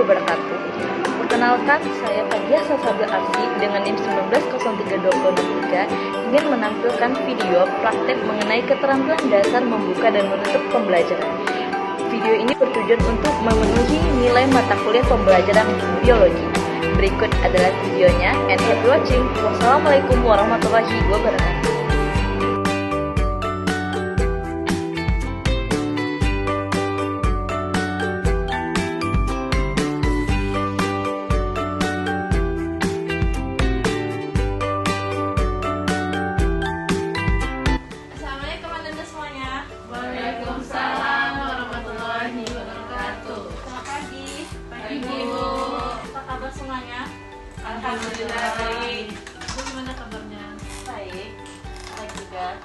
wabarakatuh. Perkenalkan, saya Fadia Sasabil Arsi dengan NIM 19032063 ingin menampilkan video praktek mengenai keterampilan dasar membuka dan menutup pembelajaran. Video ini bertujuan untuk memenuhi nilai mata kuliah pembelajaran biologi. Berikut adalah videonya, and happy watching. Wassalamualaikum warahmatullahi wabarakatuh. Assalamualaikum anda semuanya. Waalaikumsalam warahmatullahi wabarakatuh. Selamat pagi. Pagi Bu. Apa kabar semuanya? Alhamdulillah baik. Bu gimana kabarnya? Baik. Baik juga.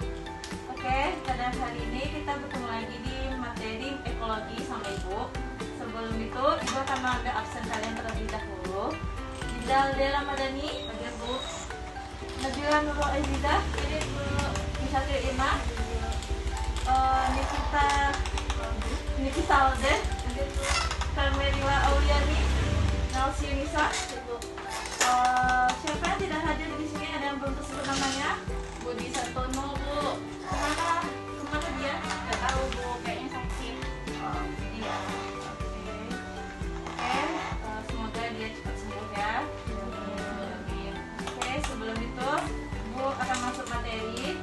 Oke, pada hari ini kita bertemu lagi di materi ekologi sama Ibu. Sebelum itu, Ibu akan mengambil absen kalian terlebih dahulu. Didal Dela Madani, hadir Bu. Nabila Nurul Aziza, hadir Bu. Misalnya Ima, Nikita Alden, Karmelila Auliani, Nelsi Yunisa. Siapa yang tidak hadir di sini? Ada yang belum tersebut namanya? Budi Santono Bu. Kemana dia? Tidak tahu Bu, kayaknya sakit. Iya. Oke. Semoga dia cepat sembuh ya. Oke, sebelum itu Bu akan masuk materi.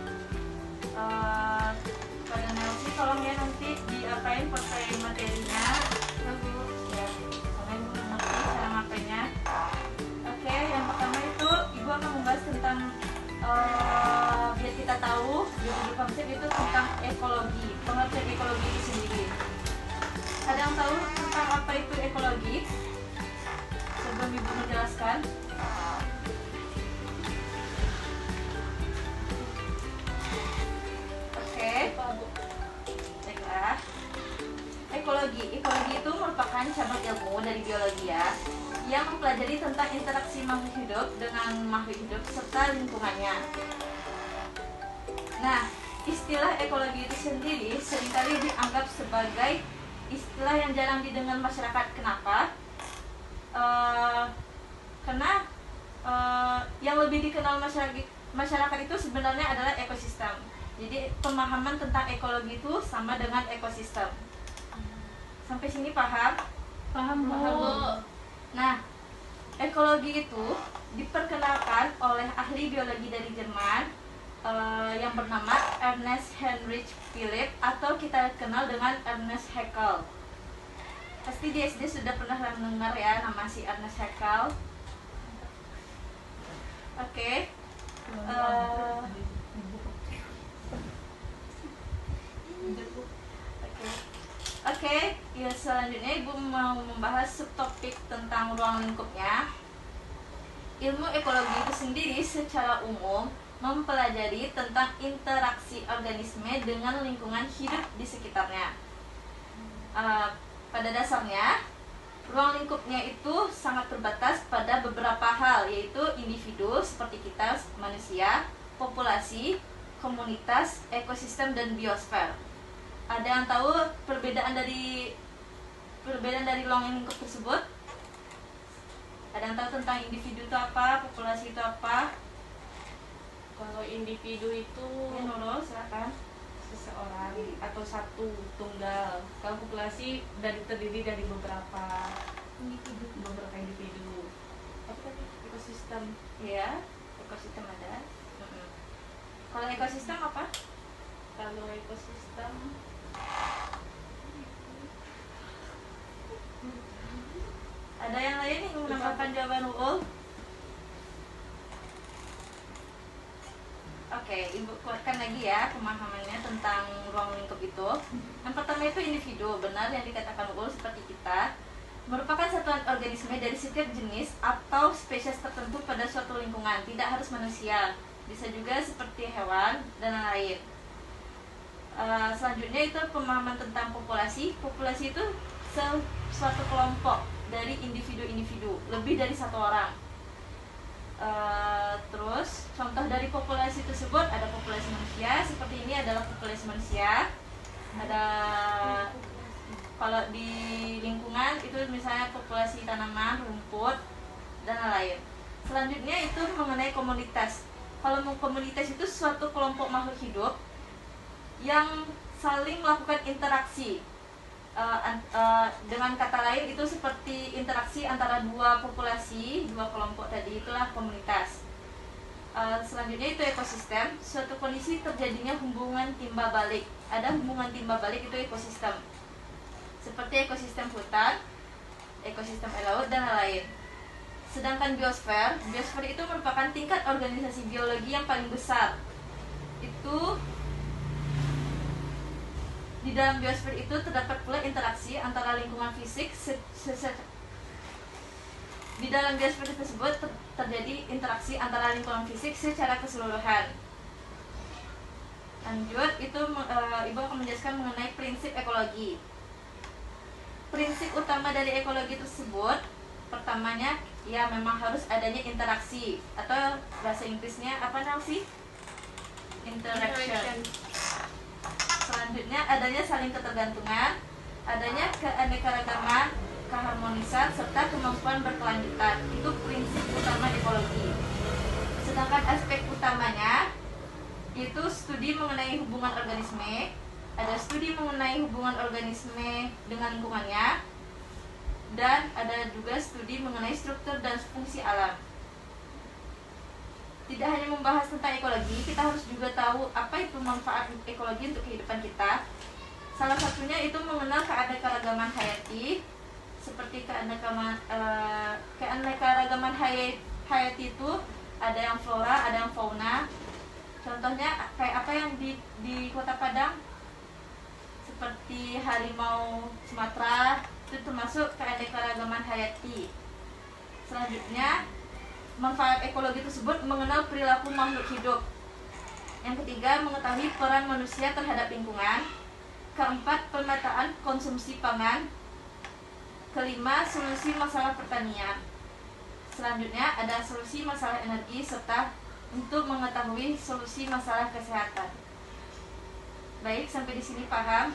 Pada Nelsi tolong ya nanti diapain pakai materinya. Ya, soalnya Ibu ngerti cara ngapainya. Oke, yang pertama itu Ibu akan membahas tentang biar kita tahu judul konsep itu tentang ekologi, pengertian ekologi itu sendiri. Ada yang tahu tentang apa itu ekologi? Sebelum Ibu menjelaskan. Baiklah. Ekologi itu merupakan cabang ilmu dari biologi ya, yang mempelajari tentang interaksi makhluk hidup dengan makhluk hidup serta lingkungannya. Nah, istilah ekologi itu sendiri seringkali dianggap sebagai istilah yang jarang didengar masyarakat. Kenapa? Karena yang lebih dikenal masyarakat itu sebenarnya adalah ekosistem. Jadi pemahaman tentang ekologi itu sama dengan ekosistem. Sampai sini paham? Paham Bu. Nah, ekologi itu diperkenalkan oleh ahli biologi dari Jerman yang bernama Ernst Heinrich Philipp, atau kita kenal dengan Ernest Haeckel. Pasti di SD sudah pernah mendengar ya nama si Ernest Haeckel. Oke. Oke, ya selanjutnya Ibu mau membahas subtopik tentang ruang lingkupnya. Ilmu ekologi itu sendiri secara umum mempelajari tentang interaksi organisme dengan lingkungan hidup di sekitarnya. Pada dasarnya, ruang lingkupnya itu sangat terbatas pada beberapa hal, yaitu individu seperti kita manusia, populasi, komunitas, ekosistem, dan biosfer. Ada yang tahu perbedaan dari ruang lingkup tersebut? Ada yang tahu tentang individu itu apa, populasi itu apa? Kalau individu itu Ya, Nurul, silakan. seseorang atau satu tunggal. Kalau populasi terdiri dari beberapa individu. Apa tadi? Ekosistem. Ya, ekosistem ada. Kalau ekosistem apa? Kalau ekosistem Ada yang lain yang menambahkan jawaban Uul? Oke, Ibu kuatkan lagi ya pemahamannya tentang ruang lingkup itu. Yang pertama itu individu, benar yang dikatakan Uul, seperti kita, merupakan satuan organisme dari setiap jenis atau spesies tertentu pada suatu lingkungan. Tidak harus manusia, bisa juga seperti hewan dan lain. Selanjutnya itu pemahaman tentang populasi. Populasi itu suatu kelompok dari individu-individu, lebih dari satu orang. Terus contoh dari populasi tersebut ada populasi manusia, seperti ini adalah populasi manusia. Ada Kalau di lingkungan itu misalnya populasi tanaman, rumput, dan lain-lain. Selanjutnya itu mengenai komunitas. Kalau komunitas itu suatu kelompok makhluk hidup yang saling melakukan interaksi. Dengan kata lain itu seperti interaksi antara dua populasi, dua kelompok tadi, itulah komunitas. Selanjutnya itu ekosistem, suatu kondisi terjadinya hubungan timba balik. Ada hubungan timba balik, itu ekosistem. Seperti ekosistem hutan, ekosistem air laut, dan lain-lain. Sedangkan biosfer itu merupakan tingkat organisasi biologi yang paling besar. Itu di dalam biosfer itu terdapat pula interaksi antara lingkungan fisik. Di dalam biosfer tersebut terjadi interaksi antara lingkungan fisik secara keseluruhan. Lanjut, itu Ibu akan menjelaskan mengenai prinsip ekologi. Prinsip utama dari ekologi tersebut, pertamanya ya memang harus adanya interaksi, atau bahasa Inggrisnya apa sih? Interaction. Selanjutnya adanya saling ketergantungan, adanya keanekaragaman, keharmonisan, serta kemampuan berkelanjutan. Itu prinsip utama ekologi. Sedangkan aspek utamanya itu studi mengenai hubungan organisme. Ada studi mengenai hubungan organisme dengan lingkungannya, dan ada juga studi mengenai struktur dan fungsi alam. Tidak hanya membahas tentang ekologi, kita harus juga tahu apa itu manfaat ekologi untuk kehidupan kita. Salah satunya itu mengenal keanekaragaman hayati. Seperti keanekaragaman hayati itu ada yang flora, ada yang fauna. Contohnya kayak apa yang di Kota Padang, seperti harimau Sumatera, itu termasuk keanekaragaman hayati. Selanjutnya, manfaat ekologi tersebut mengenal perilaku makhluk hidup. Yang ketiga, mengetahui peran manusia terhadap lingkungan. Keempat, pemetaan konsumsi pangan. Kelima, solusi masalah pertanian. Selanjutnya, ada solusi masalah energi serta untuk mengetahui solusi masalah kesehatan. Baik, sampai di sini paham?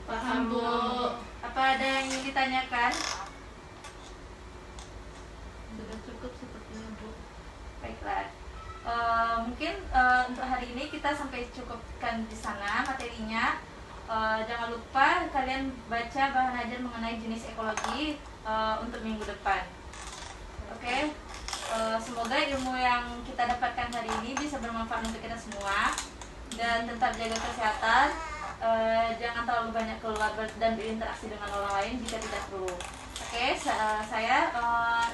Paham, Bu. Apa ada yang ingin ditanyakan? Sudah cukup sepertinya, Bu. Baiklah. Mungkin untuk hari ini kita sampai cukupkan di sana materinya. Jangan lupa kalian baca bahan ajar mengenai jenis ekologi untuk minggu depan. Oke. Semoga ilmu yang kita dapatkan hari ini bisa bermanfaat untuk kita semua, dan tetap jaga kesehatan. Jangan terlalu banyak keluar dan berinteraksi dengan orang lain jika tidak perlu. Oke, saya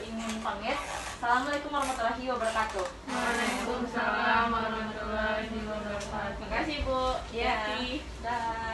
ingin pamit. Assalamualaikum warahmatullahi wabarakatuh. Waalaikumsalam warahmatullahi wabarakatuh. Terima kasih, Bu. Ya. Yati. Dah.